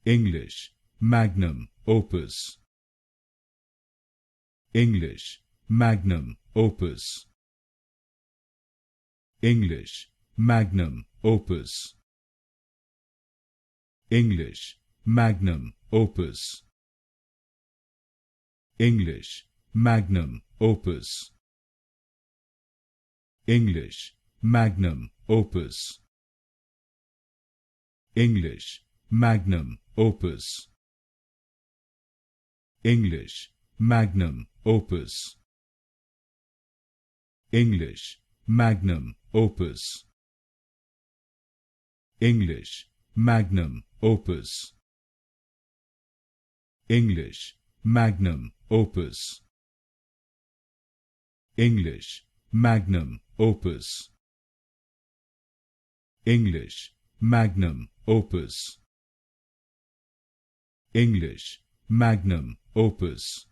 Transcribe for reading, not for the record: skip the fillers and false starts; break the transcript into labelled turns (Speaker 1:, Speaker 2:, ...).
Speaker 1: English, Magnum Opus. English, Magnum Opus. English, Magnum Opus. English, Magnum Opus. English, Magnum Opus. English, Magnum Opus. English, Magnum Opus. English, Magnum Opus. English, Magnum Opus. English, Magnum Opus. English, Magnum Opus. English, Magnum Opus. English, Magnum Opus. English, Magnum Opus.